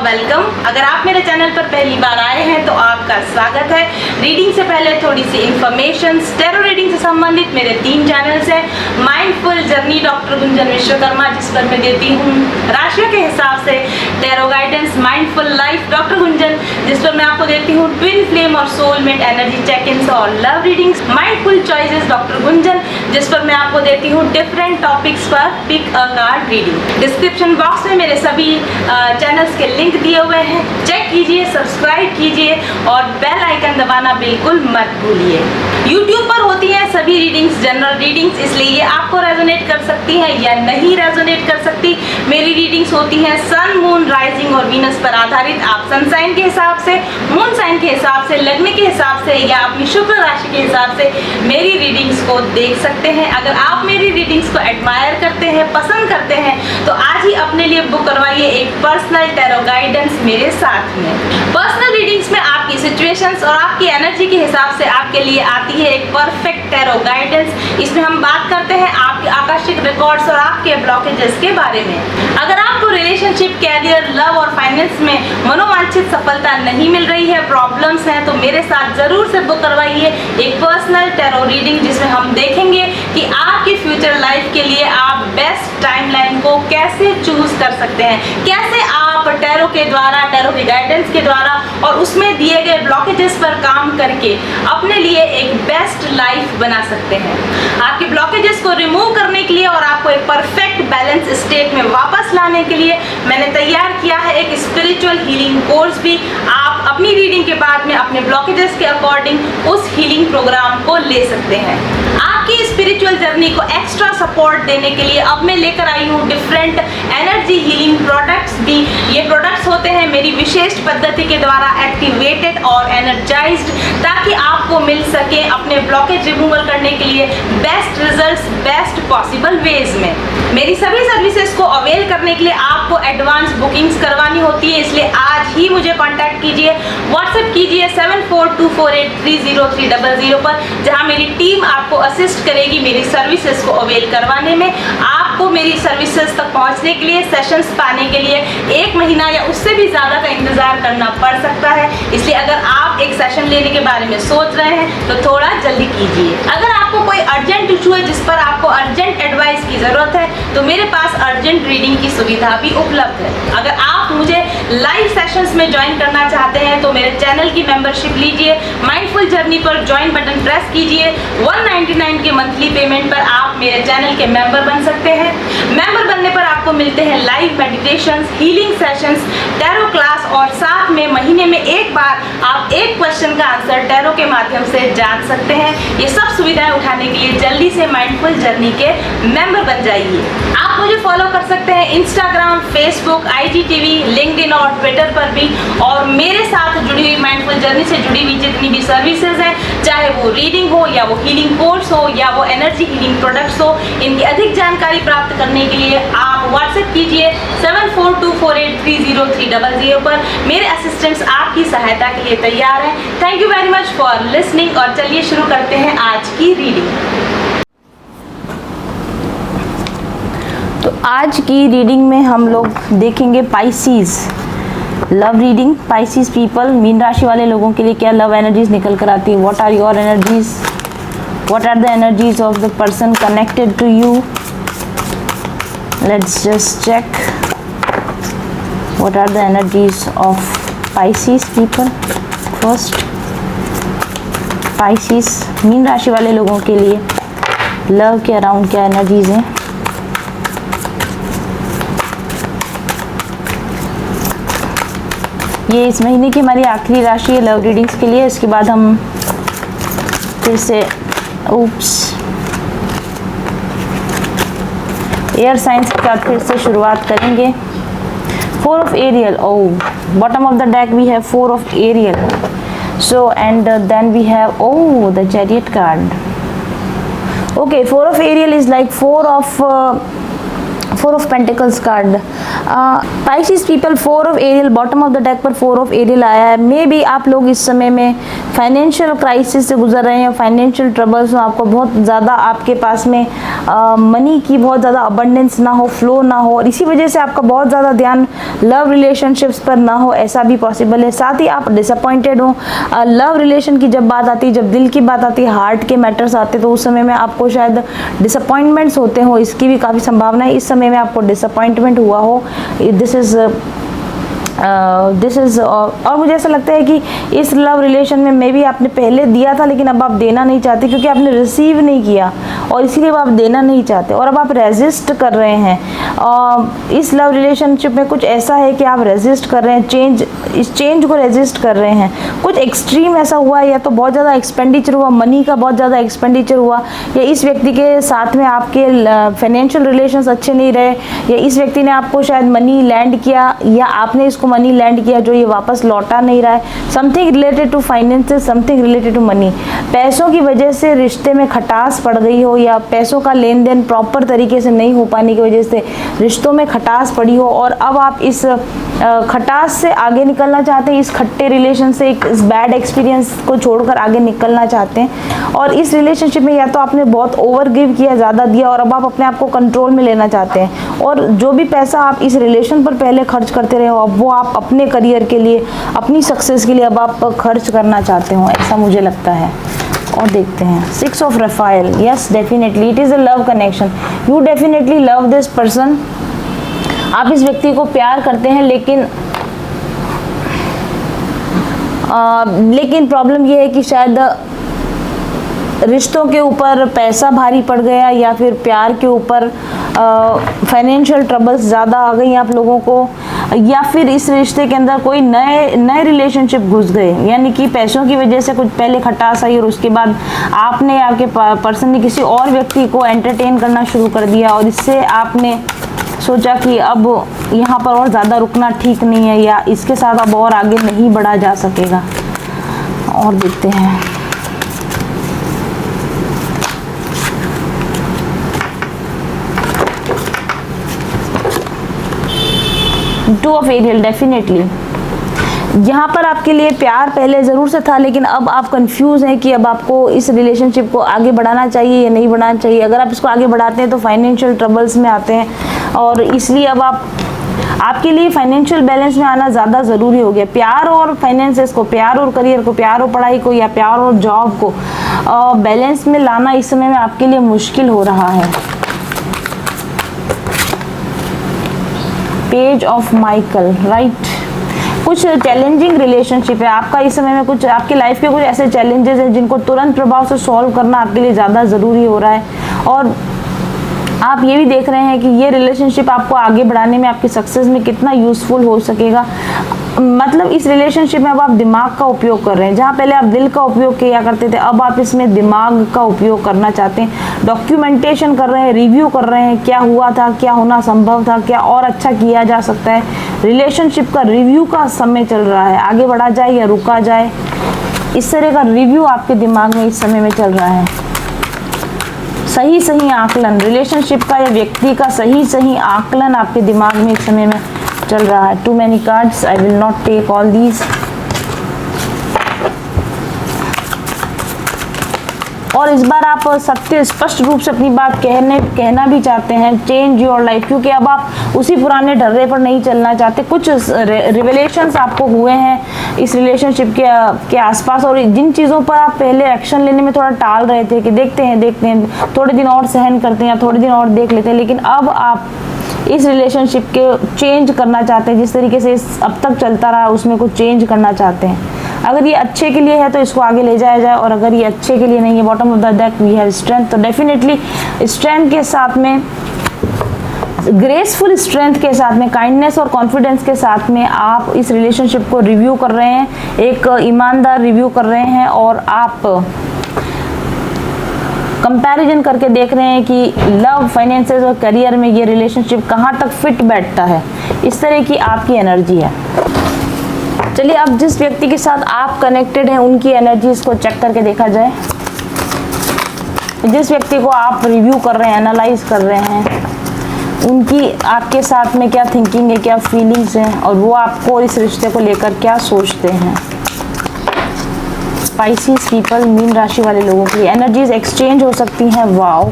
Welcome. अगर आप मेरे चैनल पर पहली बार आए हैं तो आपका स्वागत है। रीडिंग से पहले थोड़ी सी इंफॉर्मेशन। टैरो रीडिंग से संबंधित मेरे 3 चैनल्स हैं। Mindful journey doctor Gunjan Vishwakarma, जिस पर मैं देती हूँ राशियों के हिसाब से tarot guidance. Mindful life doctor Gunjan, जिस पर मैं आपको देती हूँ ट्विन फ्लेम और सोलमेट एनर्जी चेक इन और love readings. Mindful choices doctor Gunjan, जिस पर मैं आपको देती हूँ डिफरेंट टॉपिक्स पर pick a card reading. Description box में मेरे सभी चैनल्स के लिंक दिए हुए हैं, चेक कीजिए, सब्सक्राइब कीजिए और बेल आइकन दबाना बिल्कुल मत भूलिए। YouTube पर होती हैं सभी रीडिंग्स जनरल रीडिंग्स, इसलिए ये आपको रेजोनेट कर सकती हैं या नहीं रेजोनेट कर सकती। मेरी रीडिंग्स होती हैं सन, मून, राइजिंग और वीनस पर आधारित। आप सन साइन के हिसाब से, मून साइन के हिसाब से, लग्न के हिसाब से या अपनी शुक्र राशि के हिसाब से मेरी रीडिंग्स को देख सकते हैं। अगर आप मेरी रीडिंग्स को एडमायर करते हैं, पसंद करते हैं, तो आज ही अपने लिए बुक करवाइए एक पर्सनल टैरो गाइडेंस मेरे साथ में। पर्सनल रीडिंग्स में आपकी सिचुएशंस और आपकी एनर्जी के हिसाब से आपके लिए आती है एक परफेक्ट टैरो गाइडेंस। इसमें हम बात करते हैं आपके आकस्मिक रिकॉर्ड्स और आपके ब्लॉकेजेस के बारे में। अगर आपको रिलेशनशिप, कैरियर, लव और फाइनेंस में मनोवांछित सफलता नहीं मिल रही है, प्रॉब्लम्स हैं, तो मेरे साथ जरूर से बुक करवाइए एक पर्सनल टैरो रीडिंग, जिसमें हम देखेंगे कि आपकी फ्यूचर लाइफ के लिए आप बेस्ट टाइमलाइन को कैसे चूज कर सकते हैं, कैसे आप टैरो के द्वारा, टैरो की गाइडेंस के द्वारा और उसमें दिए गए ब्लॉकेजेस पर काम करके अपने लिए एक बेस्ट लाइफ बना सकते हैं। आपके ब्लॉकेजेस को रिमूव करने के लिए और आपको एक परफेक्ट बैलेंस स्टेट में वापस लाने के लिए मैंने तैयार किया है एक स्पिरिचुअल हीलिंग कोर्स भी। आप अपनी रीडिंग के बाद में अपने ब्लॉकेजेस के अकॉर्डिंग उस हीलिंग प्रोग्राम को ले सकते हैं। आपकी स्पिरिचुअल जर्नी को एक्स्ट्रा सपोर्ट देने के लिए अब मैं लेकर आई हूँ डिफरेंट एनर्जी हीलिंग प्रोडक्ट्स भी। ये प्रोडक्ट्स होते हैं मेरी विशेष पद्धति के द्वारा एक्टिवेटेड और एनर्जाइज्ड, ताकि आपको मिल सके अपने ब्लॉकेज रिमूवल करने के लिए best results best possible ways में। मेरी सभी सर्विसेज को अवेल करने के लिए आपको एडवांस बुकिंग्स करवानी होती है, इसलिए आज ही मुझे कांटेक्ट कीजिए, व्हाट्सएप कीजिए 7424830300 पर, जहां मेरी टीम आपको असिस्ट करेगी मेरी सर्विसेज को अवेल करवाने में। आपको मेरी सर्विसेज तक पहुंचने के लिए, सेशंस पाने के लिए 1 महीना या उससे भी ज़्यादा का इंतज़ार करना पड़ सकता है, इसलिए अगर आप एक सेशन लेने के बारे में सोच रहे हैं तो थोड़ा जल्दी कीजिए। अगर आपको कोई अर्जेंट इशू है जिस पर आपको अर्जेंट एडवाइस की ज़रूरत है, तो मेरे पास अर्जेंट रीडिंग की सुविधा भी उपलब्ध है। अगर आप मुझे लाइव सेशंस में ज्वाइन करना चाहते हैं तो मेरे चैनल की मेंबरशिप लीजिए। माइंडफुल जर्नी पर ज्वाइन बटन प्रेस कीजिए। 199 के मंथली पेमेंट पर आप मेरे चैनल के मेंबर बन सकते हैं। मेंबर बनने पर आपको मिलते हैं live meditations, healing sessions, tarot class और साथ में महीने में एक बार आप एक क्वेश्चन का आंसर टैरो के माध्यम से जान सकते हैं। ये सब सुविधाएं उठाने के लिए जल्दी से माइंडफुल जर्नी के मेंबर बन जाइए। आप मुझे फॉलो कर सकते हैं इंस्टाग्राम, फेसबुक, IGTV, लिंक्डइन और ट्विटर पर भी। और मेरे साथ जुड़ी हुई माइंडफुल जर्नी से जुड़ी हुई जितनी भी सर्विसेज हैं, चाहे वो रीडिंग हो या वो हीलिंग कोर्स हो या वो एनर्जी हीलिंग प्रोडक्ट्स हो, इनकी अधिक जानकारी प्राप्त करने के लिए आप व्हाट्सएप कीजिए 7424830300 पर। मेरे असिस्टेंट्स आपकी सहायता के लिए तैयार हैं। Thank you very much for listening और चलिए शुरू करते हैं आज की रीडिंग। तो आज की रीडिंग में हम लोग देखेंगे Pisces love reading. Pisces people, mean राशि वाले लोगों के लिए क्या लव एनर्जीज निकल कर आती है। What are your energies, what are the energies of the person connected to you. Let's just check what are the energies of Pisces people. First, Pisces मीन राशि वाले लोगों के लिए लव के अराउंड क्या एनर्जीज हैं। ये इस महीने की हमारी आखिरी राशि है लव रीडिंग्स के लिए। इसके बाद हम फिर से एयर साइंस के साथ फिर से शुरुआत करेंगे। 4 of Ariel, bottom of the deck we have 4 of Ariel. So and then we have the Chariot card. Okay, 4 of Ariel is like 4 of 4 of pentacles card, Pisces people 4 of aerial, bottom of the deck पर 4 of aerial आया है। May be आप लोग इस समय में financial crisis से गुजर रहे हैं, फाइनेंशियल ट्रबल्स हो, आपको बहुत ज़्यादा आपके पास में मनी की बहुत ज़्यादा अबंडेंस ना हो, फ्लो ना हो, और इसी वजह से आपका बहुत ज़्यादा ध्यान लव रिलेशनशिप्स पर ना हो, ऐसा भी पॉसिबल है। साथ ही आप डिसअपॉइंटेड हो। लव रिलेशन की जब बात आती है, जब दिल की बात आती है, हार्ट के मैटर्स आते हैं, तो उस समय में आपको शायद डिसअपॉइंटमेंट्स होते हो, इसकी भी काफ़ी संभावना है। इस समय में आपको डिसअपॉइंटमेंट हुआ हो, दिस इज़ और मुझे ऐसा लगता है कि इस लव रिलेशन में मे बी आपने पहले दिया था, लेकिन अब आप देना नहीं चाहते क्योंकि आपने रिसीव नहीं किया, और इसीलिए आप देना नहीं चाहते, और अब आप रेजिस्ट कर रहे हैं। इस लव रिलेशनशिप में कुछ ऐसा है कि आप रेजिस्ट कर रहे हैं, इस चेंज को रेजिस्ट कर रहे हैं। कुछ एक्सट्रीम ऐसा हुआ, या तो बहुत ज़्यादा एक्सपेंडिचर हुआ, मनी का बहुत ज़्यादा एक्सपेंडिचर हुआ, या इस व्यक्ति के साथ में आपके फाइनेंशियल रिलेशंस अच्छे नहीं रहे, या इस व्यक्ति ने आपको शायद मनी लैंड किया, या आपने इसको मनी लैंड किया जो ये वापस लौटा नहीं रहा है। Something related to finances, something related to money. पैसों की वजह से रिश्ते में खटास पड़ गई हो, या पैसों का लेन देन प्रॉपर तरीके से नहीं हो पाने की वजह से रिश्तों में खटास पड़ी हो, और अब आप इस खटास से आगे निकलना चाहते हैं, इस खट्टे रिलेशन से, इस बैड एक्सपीरियंस को छोड़कर आगे निकलना चाहते हैं। और इस रिलेशनशिप में या तो आपने बहुत ओवर गिव किया, ज़्यादा दिया, और अब आप अपने आप को कंट्रोल में लेना चाहते हैं, और जो भी पैसा आप इस रिलेशन पर पहले खर्च करते रहे हो, अब वो आप अपने करियर के लिए, अपनी सक्सेस के लिए अब आप खर्च करना चाहते हो, ऐसा मुझे लगता है। और देखते हैं 6 of Rafale. Yes, definitely it is a love connection. You definitely love this person. आप इस व्यक्ति को प्यार करते हैं, लेकिन प्रॉब्लम ये है कि शायद रिश्तों के ऊपर पैसा भारी पड़ गया, या फिर प्यार के ऊपर फाइनेंशियल ट्रबल्स ज़्यादा आ गई आप लोगों को, या फिर इस रिश्ते के अंदर कोई नए रिलेशनशिप घुस गए, यानी कि पैसों की वजह से कुछ पहले खटास आई, और उसके बाद आपने, आपके पर्सन ने किसी और व्यक्ति को एंटरटेन करना शुरू कर दिया, और इससे आपने सोचा कि अब यहाँ पर और ज़्यादा रुकना ठीक नहीं है, या इसके साथ अब और आगे नहीं बढ़ा जा सकेगा। और देखते हैं टू ऑफ एरियल। डेफिनेटली यहाँ पर आपके लिए प्यार पहले ज़रूर से था, लेकिन अब आप कंफ्यूज हैं कि अब आपको इस रिलेशनशिप को आगे बढ़ाना चाहिए या नहीं बढ़ाना चाहिए। अगर आप इसको आगे बढ़ाते हैं तो फाइनेंशियल ट्रबल्स में आते हैं, और इसलिए अब आपके लिए फाइनेंशियल बैलेंस में आना ज़्यादा ज़रूरी हो गया। प्यार और फाइनेंसेस को, प्यार और करियर को, प्यार और पढ़ाई को, या प्यार और जॉब को बैलेंस में लाना इस समय में आपके लिए मुश्किल हो रहा है। Page of Michael, right. कुछ चैलेंजिंग रिलेशनशिप है आपका इस समय में, कुछ आपकी लाइफ के कुछ ऐसे चैलेंजेस हैं जिनको तुरंत प्रभाव से सॉल्व करना आपके लिए ज़्यादा ज़रूरी हो रहा है, और आप ये भी देख रहे हैं कि ये रिलेशनशिप आपको आगे बढ़ाने में, आपकी सक्सेस में कितना यूज़फुल हो सकेगा। मतलब इस रिलेशनशिप में अब आप दिमाग का उपयोग कर रहे हैं, जहाँ पहले आप दिल का उपयोग किया करते थे, अब आप इसमें दिमाग का उपयोग करना चाहते हैं। डॉक्यूमेंटेशन कर रहे हैं, रिव्यू कर रहे हैं, क्या हुआ था, क्या होना संभव था, क्या और अच्छा किया जा सकता है। रिलेशनशिप का रिव्यू का समय चल रहा है, आगे बढ़ा जाए या रुका जाए, इस तरह का रिव्यू आपके दिमाग में इस समय में चल रहा है। सही आकलन, रिलेशनशिप का या व्यक्ति का सही आकलन आपके दिमाग में इस समय में चल रहा है। Too many cards, I will not take all these. और इस बार आप सत्य स्पष्ट रूप से अपनी बात कहना भी चाहते हैं, चेंज योर लाइफ, क्योंकि अब आप उसी पुराने ढर्रे पर नहीं चलना चाहते। कुछ रिवलेशंस आपको हुए हैं इस रिलेशनशिप के आसपास, और जिन चीज़ों पर आप पहले एक्शन लेने में थोड़ा टाल रहे थे कि देखते हैं थोड़े दिन और सहन करते हैं या थोड़े दिन और देख लेते हैं, लेकिन अब आप इस रिलेशनशिप के चेंज करना चाहते हैं। जिस तरीके से अब तक चलता रहा उसमें कुछ चेंज करना चाहते हैं। अगर ये अच्छे के लिए है तो इसको आगे ले जाया जाए, और अगर ये अच्छे के लिए नहीं है, bottom of the deck we have strength, तो डेफिनेटली स्ट्रेंथ के साथ में, ग्रेसफुल स्ट्रेंथ के साथ में, काइंडनेस और कॉन्फिडेंस के साथ में आप इस रिलेशनशिप को रिव्यू कर रहे हैं, एक ईमानदार रिव्यू कर रहे हैं, और आप कंपैरिजन करके देख रहे हैं कि लव, फाइनेंसेस और करियर में ये रिलेशनशिप कहाँ तक फिट बैठता है। इस तरह की आपकी एनर्जी है। चलिए अब जिस व्यक्ति के साथ आप कनेक्टेड हैं उनकी एनर्जीज को चेक करके देखा जाए। जिस व्यक्ति को आप रिव्यू कर रहे हैं, एनालाइज कर रहे हैं, उनकी आपके साथ में क्या थिंकिंग है, क्या फीलिंग्स हैं, और वो आपको और इस रिश्ते को लेकर क्या सोचते हैं। स्पाइसीज पीपल, मीन राशि वाले लोगों की एनर्जीज एक्सचेंज हो सकती हैं। Wow,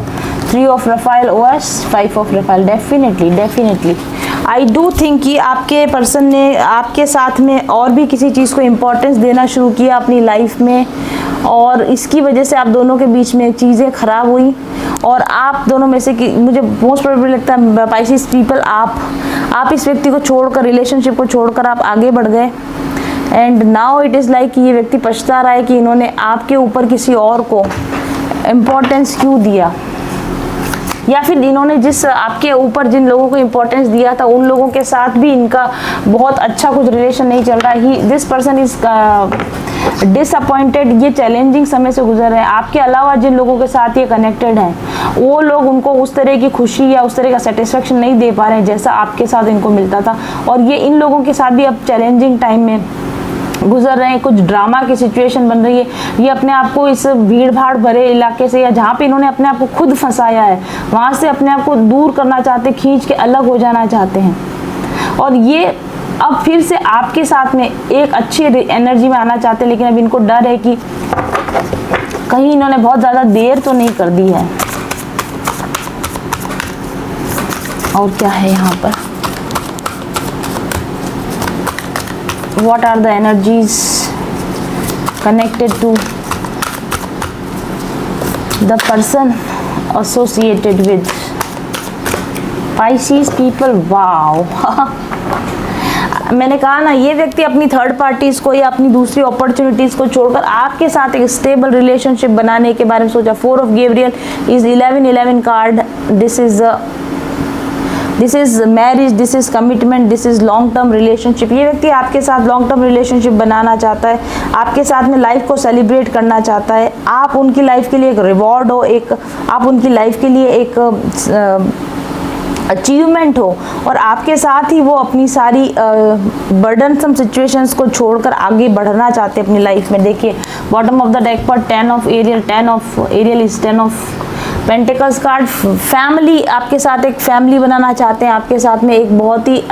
3 of Rafale OS, 5 of Rafale. Definitely I do think कि आपके पर्सन ने आपके साथ में और भी किसी चीज़ को इम्पोर्टेंस देना शुरू किया अपनी लाइफ में, और इसकी वजह से आप दोनों के बीच में चीज़ें ख़राब हुई, और आप दोनों में से कि मुझे मोस्ट प्रोबेबली लगता है पाइसेस पीपल, आप इस व्यक्ति को छोड़कर, रिलेशनशिप को छोड़कर आप आगे बढ़ गए। And now it is like ये व्यक्ति पछता रहा है कि इन्होंने आपके ऊपर किसी और को इम्पोर्टेंस क्यों दिया, या फिर इन्होंने जिस आपके ऊपर जिन लोगों को इम्पोर्टेंस दिया था उन लोगों के साथ भी इनका बहुत अच्छा कुछ रिलेशन नहीं चल रहा है। दिस पर्सन इज डिसअपॉइंटेड, ये चैलेंजिंग समय से गुजर रहे हैं। आपके अलावा जिन लोगों के साथ ये कनेक्टेड हैं वो लोग उनको उस तरह की खुशी या उस तरह का सेटिस्फेक्शन नहीं दे पा रहे हैं जैसा आपके साथ इनको मिलता था, और ये इन लोगों के साथ भी अब चैलेंजिंग टाइम में गुजर रहे हैं। कुछ ड्रामा की सिचुएशन बन रही है। ये अपने आप को इस भीड़ भाड़ भरे इलाके से, या जहाँ पे इन्होंने अपने आप को खुद फंसाया है, वहाँ से अपने आप को दूर करना चाहते, खींच के अलग हो जाना चाहते हैं, और ये अब फिर से आपके साथ में एक अच्छी एनर्जी में आना चाहते हैं। लेकिन अब इनको डर है कि कहीं इन्होंने बहुत ज़्यादा देर तो नहीं कर दी है। और क्या है यहाँ पर? What are the energies connected to the person associated with Pisces people? Wow. मैंने कहा ना, ये व्यक्ति अपनी थर्ड पार्टीज को या अपनी दूसरी अपॉर्चुनिटीज को छोड़कर आपके साथ एक स्टेबल रिलेशनशिप बनाने के बारे में सोचा। 4 of Gabriel is 11 card. This is marriage, this is commitment, this is long term relationship. ये व्यक्ति आपके साथ लॉन्ग टर्म रिलेशनशिप बनाना चाहता है, आपके साथ में लाइफ को सेलिब्रेट करना चाहता है। आप उनकी लाइफ के लिए एक रिवॉर्ड हो, आप उनकी लाइफ के लिए एक अचीवमेंट हो, और आपके साथ ही वो अपनी सारी बर्डनसम सिचुएशंस को छोड़कर आगे बढ़ना चाहते हैं अपनी लाइफ में। देखिए बॉटम ऑफ द डेक पर 10 of aerial is 10 of pentacles card. Family, आपके साथ एक फैमिली बनाना चाहते हैं, आपके साथ में एक बहुत ही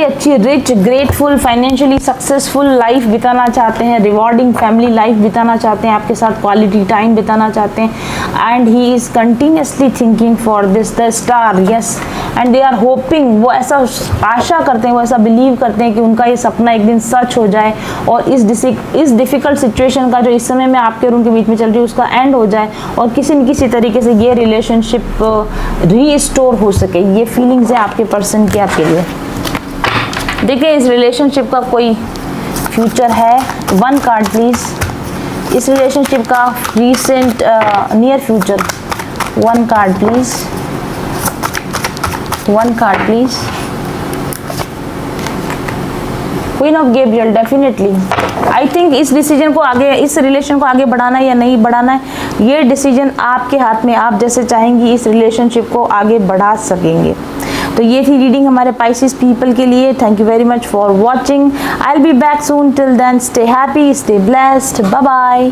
अच्छी rich, grateful, financially successful life बिताना चाहते हैं, रिवॉर्डिंग फैमिली लाइफ बिताना चाहते हैं, आपके साथ क्वालिटी टाइम बिताना चाहते हैं। And he is continuously thinking for this the star, yes, and they are hoping, वो ऐसा आशा करते हैं, वो ऐसा बिलीव करते हैं कि उनका ये सपना एक दिन सच हो जाए, और इस डिफ़िकल्ट सिचुएशन का जो इस समय में आपके और उनके बीच में चल रही है उसका एंड हो जाए, और किसी न किसी तरीके से ये रिलेशनशिप रीस्टोर हो सके। ये फीलिंग्स है आपके पर्सन की आपके लिए। देखिए इस रिलेशनशिप का कोई फ्यूचर है? 1 कार्ड प्लीज। इस रिलेशनशिप का recent near future, 1 card please, 1 card please. Queen of Gabriel, definitely I think इस डिसीजन को आगे, इस रिलेशन को आगे बढ़ाना है या नहीं बढ़ाना है, ये डिसीजन आपके हाथ में। आप जैसे चाहेंगी इस रिलेशनशिप को आगे बढ़ा सकेंगे। तो ये थी रीडिंग हमारे पाइसेस पीपल के लिए। Thank you very much for watching. I will be back soon. Till then stay happy, stay blessed, bye bye.